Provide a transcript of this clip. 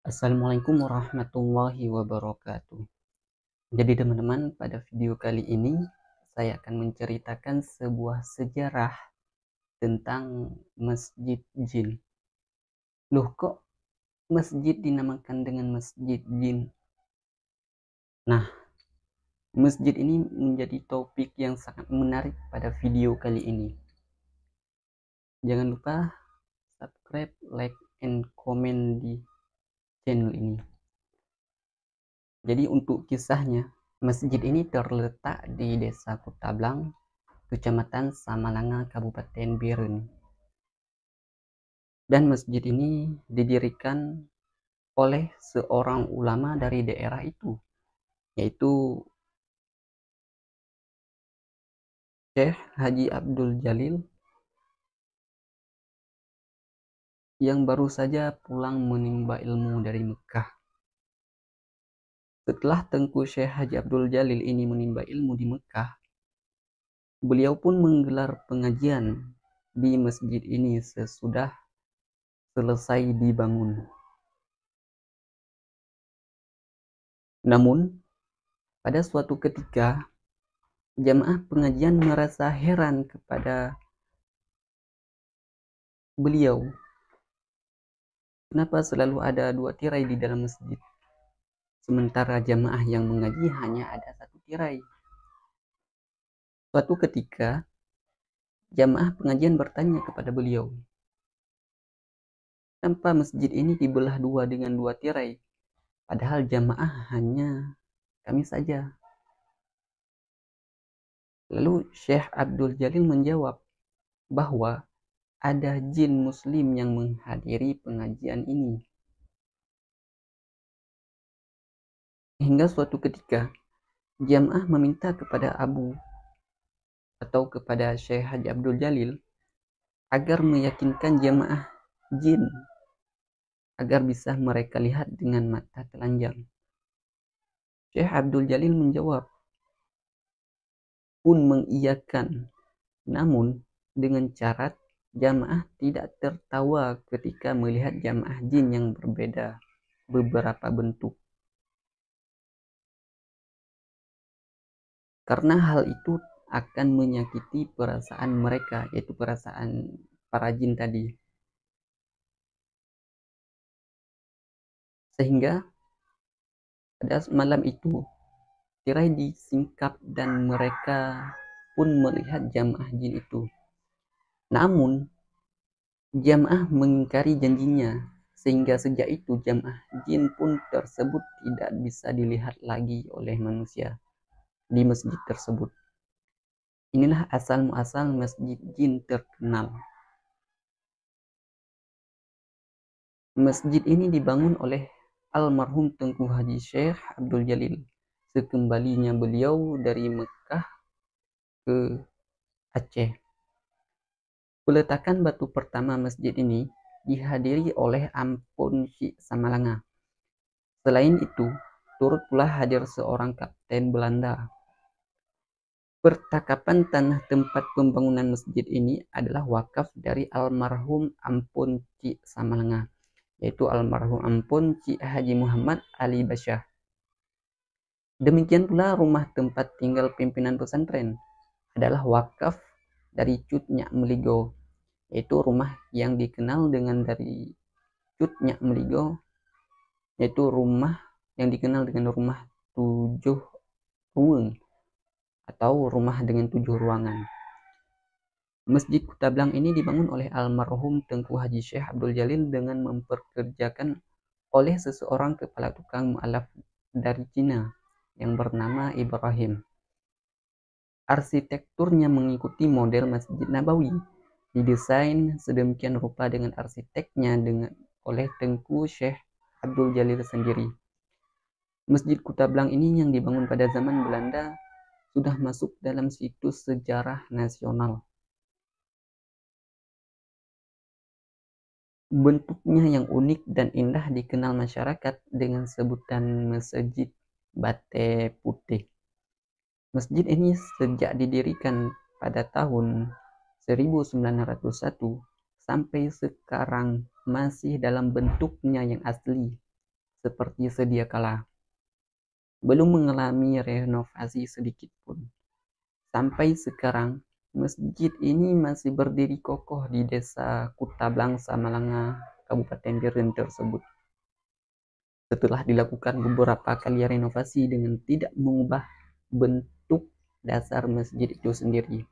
Assalamualaikum warahmatullahi wabarakatuh. Jadi teman-teman, pada video kali ini saya akan menceritakan sebuah sejarah tentang Masjid Jin. Loh, kok masjid dinamakan dengan Masjid Jin? Nah, masjid ini menjadi topik yang sangat menarik pada video kali ini. Jangan lupa subscribe, like, and comment di channel ini. Jadi untuk kisahnya, masjid ini terletak di Desa Kutablang, Kecamatan Samalanga, Kabupaten Biren. Dan masjid ini didirikan oleh seorang ulama dari daerah itu, yaitu Syekh Haji Abdul Jalil, yang baru saja pulang menimba ilmu dari Mekah. Setelah Tengku Syekh Haji Abdul Jalil ini menimba ilmu di Mekah, beliau pun menggelar pengajian di masjid ini sesudah selesai dibangun. Namun, pada suatu ketika, jamaah pengajian merasa heran kepada beliau. Kenapa selalu ada dua tirai di dalam masjid? Sementara jamaah yang mengaji hanya ada satu tirai. Suatu ketika, jamaah pengajian bertanya kepada beliau, kenapa masjid ini dibelah dua dengan dua tirai? Padahal jamaah hanya kami saja. Lalu Syekh Abdul Jalil menjawab bahwa ada jin muslim yang menghadiri pengajian ini. Hingga suatu ketika, jamaah meminta kepada kepada Syekh Haji Abdul Jalil agar meyakinkan jamaah jin agar bisa mereka lihat dengan mata telanjang. Syekh Abdul Jalil menjawab pun mengiyakan, namun dengan syarat jamaah tidak tertawa ketika melihat jamaah jin yang berbeda beberapa bentuk. Karena hal itu akan menyakiti perasaan mereka, yaitu perasaan para jin tadi. Sehingga pada malam itu tirai disingkap dan mereka pun melihat jamaah jin itu. Namun jamaah mengingkari janjinya, sehingga sejak itu jamaah jin pun tersebut tidak bisa dilihat lagi oleh manusia di masjid tersebut. Inilah asal muasal masjid jin terkenal. Masjid ini dibangun oleh almarhum Tengku Haji Syekh Abdul Jalil sekembalinya beliau dari Mekah ke Aceh. Peletakan batu pertama masjid ini dihadiri oleh Ampun Syekh Samalanga. Selain itu, turut pula hadir seorang kapten Belanda. Pertakapan tanah tempat pembangunan masjid ini adalah wakaf dari almarhum Ampun Syekh Samalanga, yaitu almarhum Ampun Syekh Haji Muhammad Ali Basyah. Demikian pula rumah tempat tinggal pimpinan pesantren adalah wakaf dari Cut Nyak Meligo, yaitu rumah yang dikenal dengan dari Cut Nyak Meligo, yaitu rumah yang dikenal dengan rumah 7 ruang atau rumah dengan 7 ruangan. Masjid Kutablang ini dibangun oleh almarhum Tengku Haji Syekh Abdul Jalil dengan memperkerjakan oleh seseorang kepala tukang mualaf dari Cina yang bernama Ibrahim. Arsitekturnya mengikuti model Masjid Nabawi, didesain sedemikian rupa dengan arsiteknya oleh Tengku Syekh Abdul Jalil sendiri. Masjid Kutablang ini yang dibangun pada zaman Belanda sudah masuk dalam situs sejarah nasional. Bentuknya yang unik dan indah dikenal masyarakat dengan sebutan Masjid Bate Putih. Masjid ini sejak didirikan pada tahun 1901 sampai sekarang masih dalam bentuknya yang asli. seperti sedia kala, belum mengalami renovasi sedikit pun. Sampai sekarang, masjid ini masih berdiri kokoh di desa Kutablang, Samalanga, Kabupaten Biren tersebut. Setelah dilakukan beberapa kali renovasi dengan tidak mengubah bentuk dasar masjid itu sendiri.